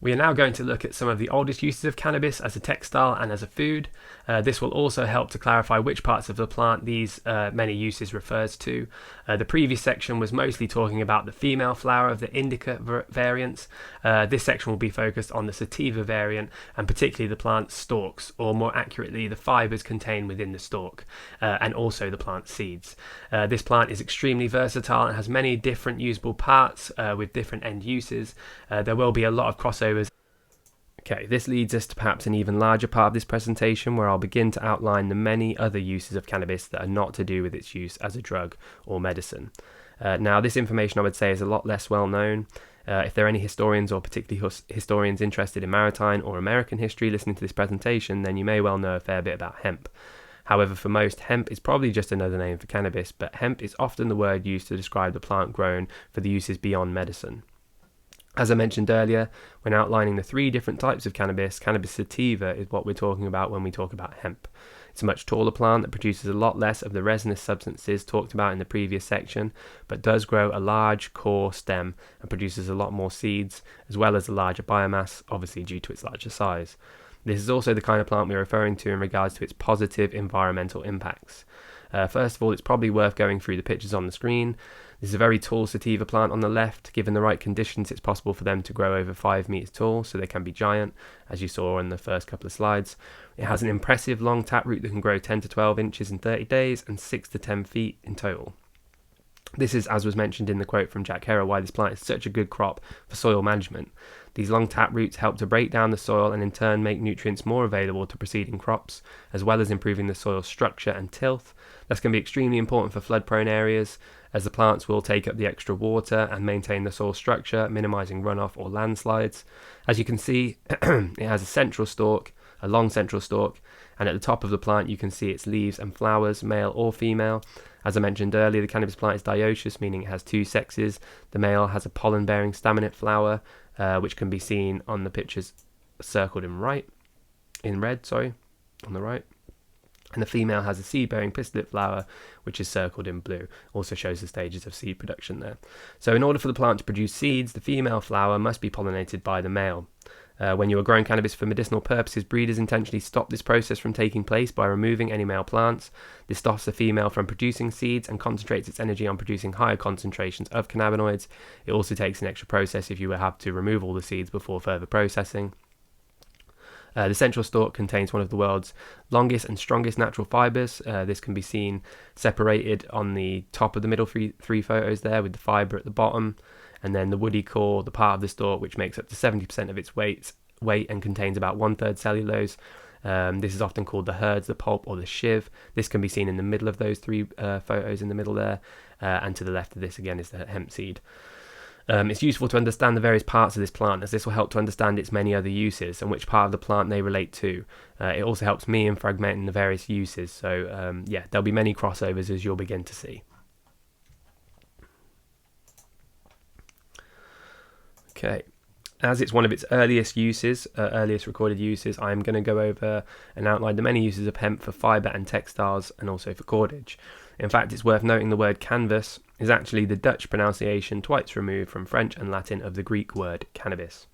We are now going to look at some of the oldest uses of cannabis as a textile and as a food. This will also help to clarify which parts of the plant these many uses refers to. The previous section was mostly talking about the female flower of the indica variants. This section will be focused on the sativa variant and particularly the plant's stalks, or more accurately the fibres contained within the stalk, and also the plant seeds. This plant is extremely versatile and has many different usable parts with different end uses. There will be a lot of crossovers. Okay, this leads us to perhaps an even larger part of this presentation, where I'll begin to outline the many other uses of cannabis that are not to do with its use as a drug or medicine. Now, this information I would say is a lot less well known. If there are any historians or particularly historians interested in maritime or American history listening to this presentation, then you may well know a fair bit about hemp. However, for most, hemp is probably just another name for cannabis, but hemp is often the word used to describe the plant grown for the uses beyond medicine. As I mentioned earlier, when outlining the three different types of cannabis, cannabis sativa is what we're talking about when we talk about hemp. It's a much taller plant that produces a lot less of the resinous substances talked about in the previous section, but does grow a large core stem and produces a lot more seeds, as well as a larger biomass, obviously due to its larger size. This is also the kind of plant we're referring to in regards to its positive environmental impacts. First of all, it's probably worth going through the pictures on the screen. This is a very tall sativa plant on the left. Given the right conditions, it's possible for them to grow over 5 meters tall, so they can be giant, as you saw in the first couple of slides. It has an impressive long taproot that can grow 10 to 12 inches in 30 days and 6 to 10 feet in total. This is, as was mentioned in the quote from Jack Herer, why this plant is such a good crop for soil management. These long taproots help to break down the soil and in turn make nutrients more available to preceding crops, as well as improving the soil's structure and tilth. That's going to be extremely important for flood-prone areas, as the plants will take up the extra water and maintain the soil structure, minimizing runoff or landslides. As you can see, it has a long central stalk, and at the top of the plant you can see its leaves and flowers, male or female. As I mentioned earlier, the cannabis plant is dioecious, meaning it has two sexes. The male has a pollen-bearing staminate flower, which can be seen on the pictures circled in red, on the right. And the female has a seed-bearing pistillate flower, which is circled in blue. Also shows the stages of seed production there. So in order for the plant to produce seeds, the female flower must be pollinated by the male. When you are growing cannabis for medicinal purposes, breeders intentionally stop this process from taking place by removing any male plants. This stops the female from producing seeds and concentrates its energy on producing higher concentrations of cannabinoids. It also takes an extra process if you will have to remove all the seeds before further processing. The central stalk contains one of the world's longest and strongest natural fibres. This can be seen separated on the top of the middle three photos there, with the fibre at the bottom, and then the woody core, the part of the stalk which makes up to 70% of its weight and contains about 1/3 cellulose. This is often called the herds, the pulp, or the shiv. This can be seen in the middle of those three photos in the middle there, and to the left of this again is the hemp seed. It's useful to understand the various parts of this plant, as this will help to understand its many other uses and which part of the plant they relate to. It also helps me in fragmenting the various uses, so there'll be many crossovers, as you'll begin to see. Okay, as it's one of its earliest recorded uses, I'm going to go over and outline the many uses of hemp for fibre and textiles, and also for cordage. In fact, it's worth noting the word canvas is actually the Dutch pronunciation twice removed from French and Latin of the Greek word cannabis.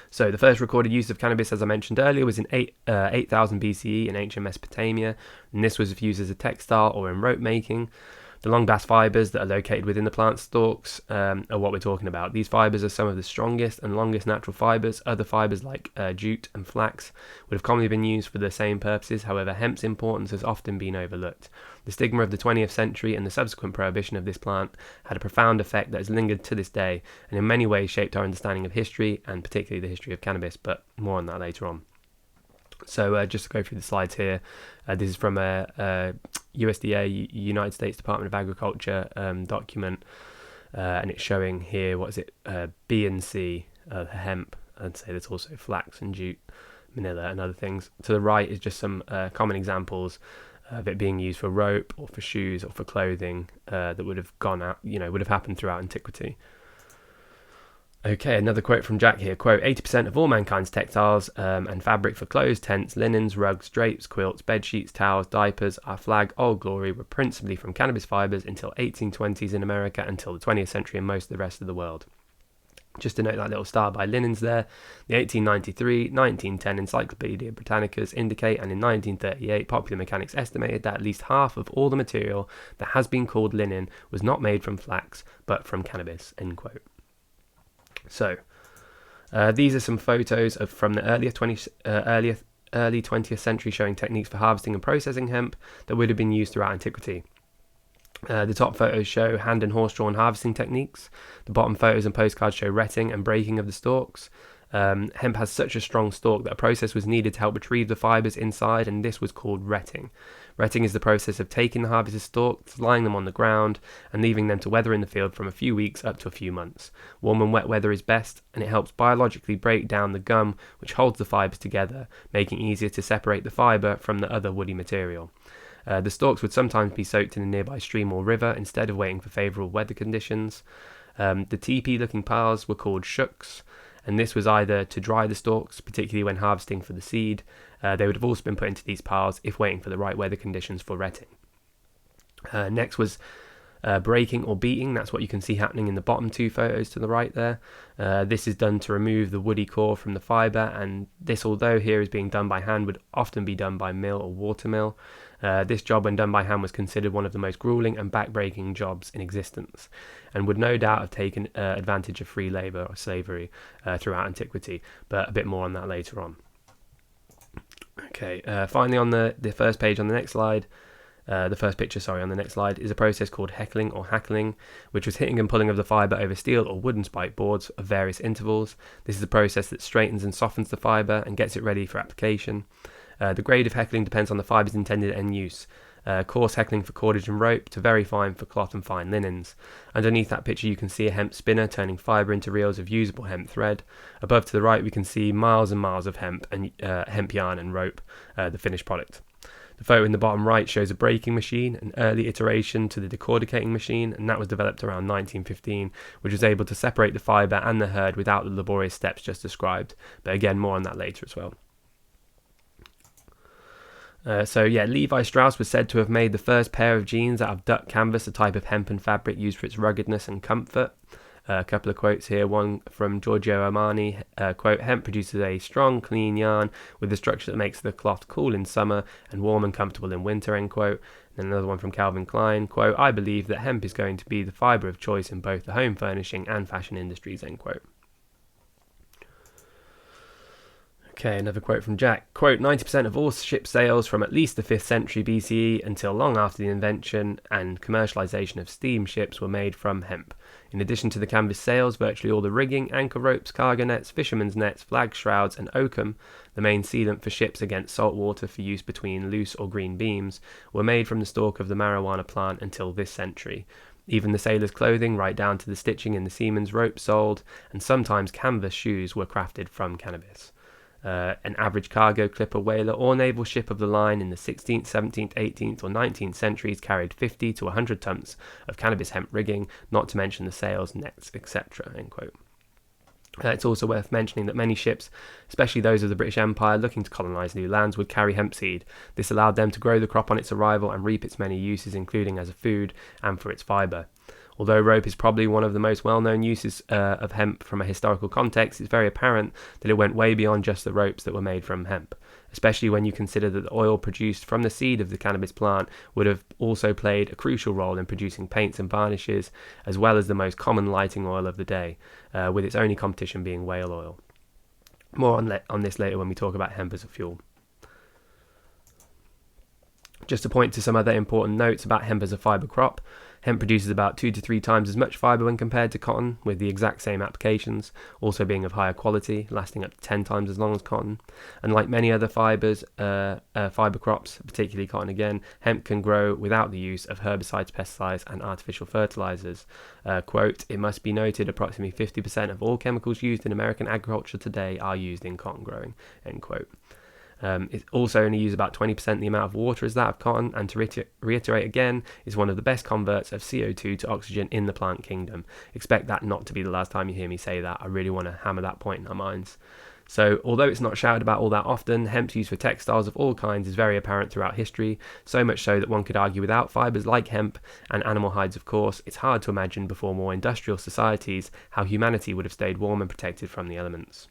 So the first recorded use of cannabis, as I mentioned earlier, was in 8000 BCE in ancient Mesopotamia, and this was used as a textile or in rope making. The long bast fibres that are located within the plant stalks are what we're talking about. These fibres are some of the strongest and longest natural fibres. Other fibres like jute and flax would have commonly been used for the same purposes. However, hemp's importance has often been overlooked. The stigma of the 20th century and the subsequent prohibition of this plant had a profound effect that has lingered to this day, and in many ways shaped our understanding of history, and particularly the history of cannabis, but more on that later on. So just to go through the slides here, this is from a USDA, United States Department of Agriculture document, and it's showing here, B and C, hemp, and say there's also flax and jute, manila and other things. To the right is just some common examples of it being used for rope or for shoes or for clothing that would have gone out, would have happened throughout antiquity. Okay, another quote from Jack here, quote, 80% of all mankind's textiles and fabric for clothes, tents, linens, rugs, drapes, quilts, bed sheets, towels, diapers, our flag, Old Glory, were principally from cannabis fibres until 1820s in America, until the 20th century in most of the rest of the world. Just to note that little star by Linens there, the 1893-1910 Encyclopedia Britannicas indicate, and in 1938 Popular Mechanics estimated that at least half of all the material that has been called linen was not made from flax, but from cannabis, end quote. So, these are some photos from the early 20th century showing techniques for harvesting and processing hemp that would have been used throughout antiquity. The top photos show hand and horse-drawn harvesting techniques. The bottom photos and postcards show retting and breaking of the stalks. Hemp has such a strong stalk that a process was needed to help retrieve the fibres inside, and this was called retting. Retting is the process of taking the harvested stalks, lying them on the ground, and leaving them to weather in the field from a few weeks up to a few months. Warm and wet weather is best, and it helps biologically break down the gum which holds the fibres together, making it easier to separate the fibre from the other woody material. The stalks would sometimes be soaked in a nearby stream or river instead of waiting for favourable weather conditions. The teepee-looking piles were called shucks, and this was either to dry the stalks, particularly when harvesting for the seed. They would have also been put into these piles if waiting for the right weather conditions for retting. Next was breaking or beating. That's what you can see happening in the bottom two photos to the right there. This is done to remove the woody core from the fibre, and this, although here is being done by hand, would often be done by mill or water mill. This job, when done by hand, was considered one of the most grueling and back-breaking jobs in existence, and would no doubt have taken advantage of free labour or slavery throughout antiquity, but a bit more on that later on. Okay, finally on the first page on the next slide, the first picture, on the next slide, is a process called heckling or hackling, which was hitting and pulling of the fibre over steel or wooden spike boards of various intervals. This is a process that straightens and softens the fibre and gets it ready for application. The grade of heckling depends on the fibre's intended end use. Coarse heckling for cordage and rope to very fine for cloth and fine linens. Underneath that picture you can see a hemp spinner turning fibre into reels of usable hemp thread. Above to the right we can see miles and miles of hemp and hemp yarn and rope, the finished product. The photo in the bottom right shows a breaking machine, an early iteration to the decorticating machine, and that was developed around 1915, which was able to separate the fibre and the herd without the laborious steps just described, but again more on that later as well. Levi Strauss was said to have made the first pair of jeans out of duck canvas, a type of hempen fabric used for its ruggedness and comfort. A couple of quotes here, one from Giorgio Armani, quote, "Hemp produces a strong, clean yarn with a structure that makes the cloth cool in summer and warm and comfortable in winter," end quote. And another one from Calvin Klein, quote, "I believe that hemp is going to be the fibre of choice in both the home furnishing and fashion industries," end quote. Okay, another quote from Jack. Quote, 90% of all ship sails from at least the 5th century BCE until long after the invention and commercialization of steamships were made from hemp. In addition to the canvas sails, virtually all the rigging, anchor ropes, cargo nets, fishermen's nets, flag shrouds, and oakum, the main sealant for ships against salt water for use between loose or green beams, were made from the stalk of the marijuana plant until this century. Even the sailors' clothing, right down to the stitching in the seamen's rope sold, and sometimes canvas shoes were crafted from cannabis. An average cargo clipper whaler or naval ship of the line in the 16th, 17th, 18th or 19th centuries carried 50 to 100 tons of cannabis hemp rigging, not to mention the sails, nets, etc. End quote. It's also worth mentioning that many ships, especially those of the British Empire looking to colonise new lands, would carry hemp seed. This allowed them to grow the crop on its arrival and reap its many uses, including as a food and for its fibre. Although rope is probably one of the most well-known uses of hemp from a historical context, it's very apparent that it went way beyond just the ropes that were made from hemp, especially when you consider that the oil produced from the seed of the cannabis plant would have also played a crucial role in producing paints and varnishes, as well as the most common lighting oil of the day, with its only competition being whale oil. More on this later when we talk about hemp as a fuel. Just to point to some other important notes about hemp as a fibre crop, hemp produces about 2 to 3 times as much fibre when compared to cotton, with the exact same applications, also being of higher quality, lasting up to 10 times as long as cotton. And like many other fibre crops, particularly cotton again, hemp can grow without the use of herbicides, pesticides and artificial fertilizers. Quote, "It must be noted approximately 50% of all chemicals used in American agriculture today are used in cotton growing," end quote. It also only uses about 20% the amount of water as that of cotton, and to reiterate again, is one of the best converts of CO2 to oxygen in the plant kingdom. Expect that not to be the last time you hear me say that. I really want to hammer that point in our minds. So although it's not shouted about all that often, hemp's use for textiles of all kinds is very apparent throughout history, so much so that one could argue without fibres like hemp, and animal hides of course, it's hard to imagine before more industrial societies how humanity would have stayed warm and protected from the elements.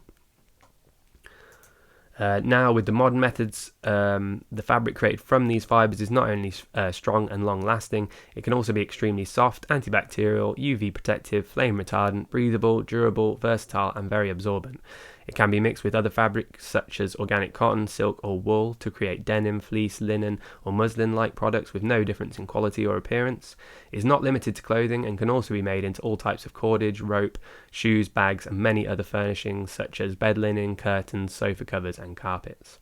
Now, with the modern methods, the fabric created from these fibres is not only strong and long-lasting, it can also be extremely soft, antibacterial, UV protective, flame retardant, breathable, durable, versatile, and very absorbent. It can be mixed with other fabrics such as organic cotton, silk, or wool to create denim, fleece, linen, or muslin-like products with no difference in quality or appearance. It is not limited to clothing and can also be made into all types of cordage, rope, shoes, bags, and many other furnishings such as bed linen, curtains, sofa covers, and carpets.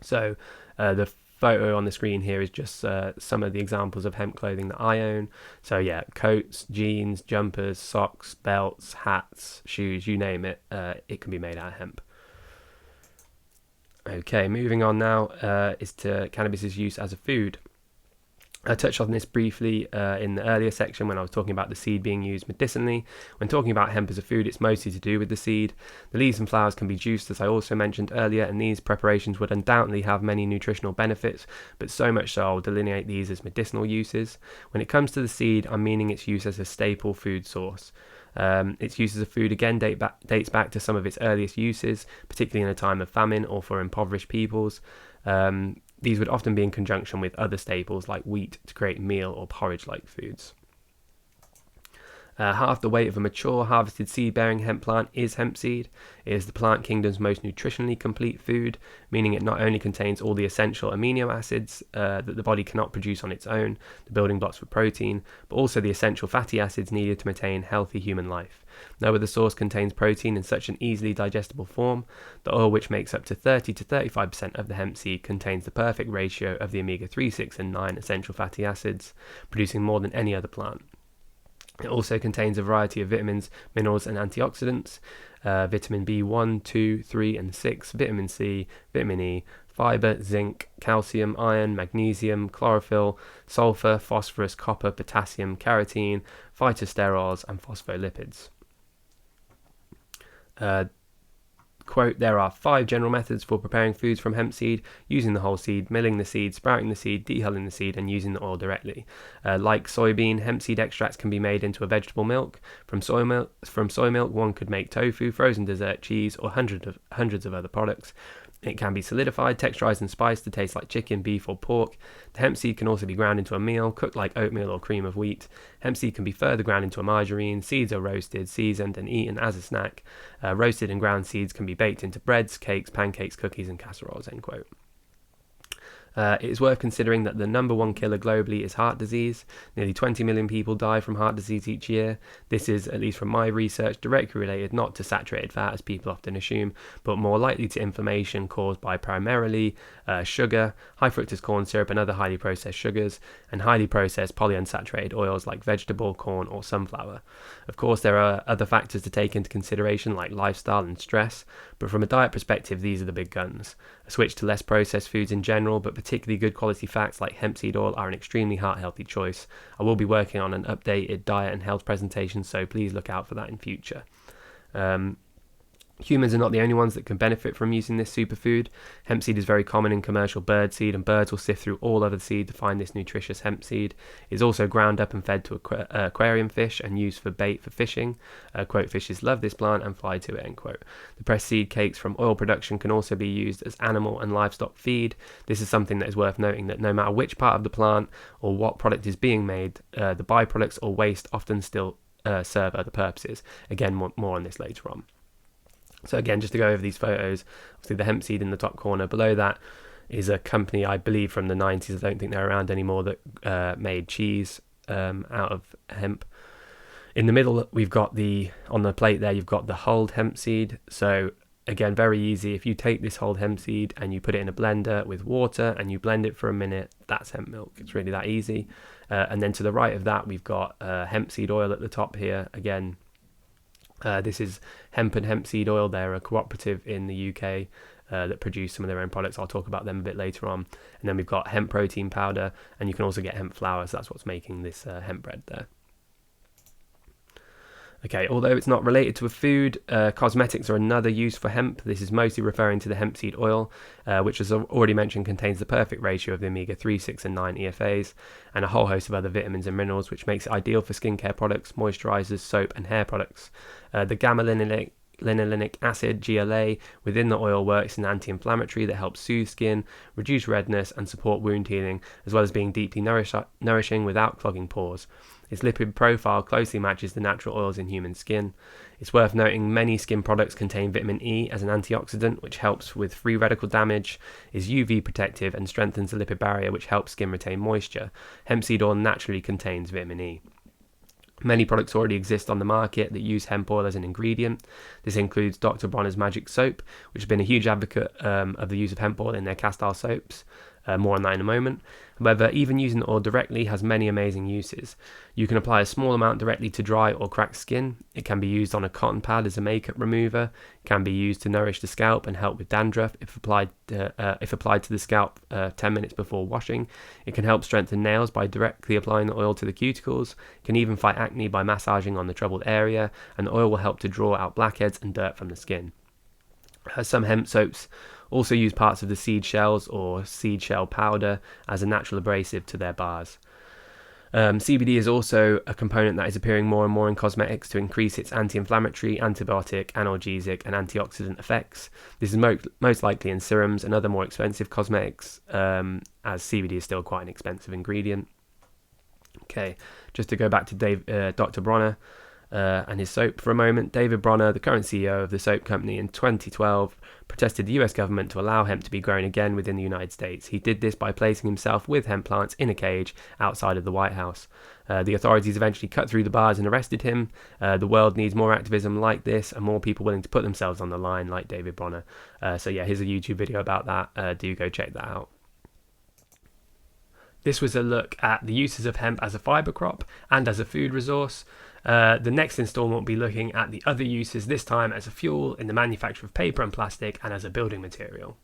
So the photo on the screen here is just some of the examples of hemp clothing that I own. So yeah, coats, jeans, jumpers, socks, belts, hats, shoes, you name it, it can be made out of hemp. Okay, moving on now is to cannabis's use as a food. I touched on this briefly in the earlier section when I was talking about the seed being used medicinally. When talking about hemp as a food, it's mostly to do with the seed. The leaves and flowers can be juiced, as I also mentioned earlier, and these preparations would undoubtedly have many nutritional benefits, but so much so I'll delineate these as medicinal uses. When it comes to the seed, I'm meaning its use as a staple food source. Its use as a food again dates back to some of its earliest uses, particularly in a time of famine or for impoverished peoples. These would often be in conjunction with other staples like wheat to create meal or porridge-like foods. Half the weight of a mature harvested seed-bearing hemp plant is hemp seed. It is the plant kingdom's most nutritionally complete food, meaning it not only contains all the essential amino acids that the body cannot produce on its own, the building blocks for protein, but also the essential fatty acids needed to maintain healthy human life. No other source contains protein in such an easily digestible form. The oil, which makes up to 30 to 35% of the hemp seed, contains the perfect ratio of the omega-3, 6 and 9 essential fatty acids, producing more than any other plant. It also contains a variety of vitamins, minerals and antioxidants, vitamin B1, 2, 3 and 6, vitamin C, vitamin E, fibre, zinc, calcium, iron, magnesium, chlorophyll, sulfur, phosphorus, copper, potassium, carotene, phytosterols and phospholipids. Quote, there are 5 general methods for preparing foods from hemp seed: using the whole seed, milling the seed, sprouting the seed, dehulling the seed, and using the oil directly. Like soybean, hemp seed extracts can be made into a vegetable milk. From soy milk, one could make tofu, frozen dessert, cheese, or hundreds of other products. It can be solidified, texturized, and spiced to taste like chicken, beef, or pork. The hemp seed can also be ground into a meal, cooked like oatmeal or cream of wheat. Hemp seed can be further ground into a margarine. Seeds are roasted, seasoned, and eaten as a snack. Roasted and ground seeds can be baked into breads, cakes, pancakes, cookies, and casseroles, end quote. It is worth considering that the number one killer globally is heart disease. Nearly 20 million people die from heart disease each year. This is, at least from my research, directly related not to saturated fat, as people often assume, but more likely to inflammation caused by primarily sugar, high fructose corn syrup and other highly processed sugars, and highly processed polyunsaturated oils like vegetable, corn or sunflower. Of course, there are other factors to take into consideration like lifestyle and stress, but from a diet perspective, these are the big guns. A switch to less processed foods in general, but particularly good quality fats like hemp seed oil, are an extremely heart-healthy choice. I will be working on an updated diet and health presentation, so please look out for that in future. Humans are not the only ones that can benefit from using this superfood. Hemp seed is very common in commercial bird seed, and birds will sift through all other seed to find this nutritious hemp seed. It is also ground up and fed to aquarium fish and used for bait for fishing. Quote, fishes love this plant and fly to it, end quote. The pressed seed cakes from oil production can also be used as animal and livestock feed. This is something that is worth noting, that no matter which part of the plant or what product is being made, the byproducts or waste often still serve other purposes. Again, more on this later on. So again, just to go over these photos, obviously the hemp seed in the top corner. Below that is a company, I believe from the 90s, I don't think they're around anymore, that made cheese out of hemp. In the middle, we've got on the plate there, you've got the hulled hemp seed. So again, very easy. If you take this hulled hemp seed and you put it in a blender with water and you blend it for a minute, that's hemp milk. It's really that easy. And then to the right of that, we've got hemp seed oil at the top here. Again, this is Hemp and Hemp Seed Oil. They're a cooperative in the UK that produce some of their own products. I'll talk about them a bit later on. And then we've got hemp protein powder, and you can also get hemp flour, so that's what's making this hemp bread there. Okay, although it's not related to a food, cosmetics are another use for hemp. This is mostly referring to the hemp seed oil, which, as I've already mentioned, contains the perfect ratio of the omega-3, 6 and 9 EFAs, and a whole host of other vitamins and minerals, which makes it ideal for skincare products, moisturizers, soap and hair products. The gamma-linolenic acid, GLA, within the oil works as an anti-inflammatory that helps soothe skin, reduce redness and support wound healing, as well as being deeply nourishing without clogging pores. Its lipid profile closely matches the natural oils in human skin. It's worth noting many skin products contain vitamin E as an antioxidant, which helps with free radical damage, is UV protective and strengthens the lipid barrier, which helps skin retain moisture. Hemp seed oil naturally contains vitamin E. Many products already exist on the market that use hemp oil as an ingredient. This includes Dr. Bronner's Magic Soap, which has been a huge advocate of the use of hemp oil in their cast-style soaps. More on that in a moment. However, even using the oil directly has many amazing uses. You can apply a small amount directly to dry or cracked skin. It can be used on a cotton pad as a makeup remover. It can be used to nourish the scalp and help with dandruff if applied to the scalp 10 minutes before washing. It can help strengthen nails by directly applying the oil to the cuticles. It can even fight acne by massaging on the troubled area, and the oil will help to draw out blackheads and dirt from the skin. Some hemp soaps also use parts of the seed shells or seed shell powder as a natural abrasive to their bars. CBD is also a component that is appearing more and more in cosmetics to increase its anti-inflammatory, antibiotic, analgesic and antioxidant effects. This is most likely in serums and other more expensive cosmetics, as CBD is still quite an expensive ingredient. Okay, just to go back to Dr. Bronner and his soap for a moment. David Bronner, the current CEO of the soap company, in 2012 protested the US government to allow hemp to be grown again within the United States. He did this by placing himself with hemp plants in a cage outside of the White House. The authorities eventually cut through the bars and arrested him. The world needs more activism like this and more people willing to put themselves on the line like David Bronner. So yeah, here's a YouTube video about that. Do go check that out. This was a look at the uses of hemp as a fibre crop and as a food resource. The next instalment will be looking at the other uses, this time as a fuel in the manufacture of paper and plastic and as a building material.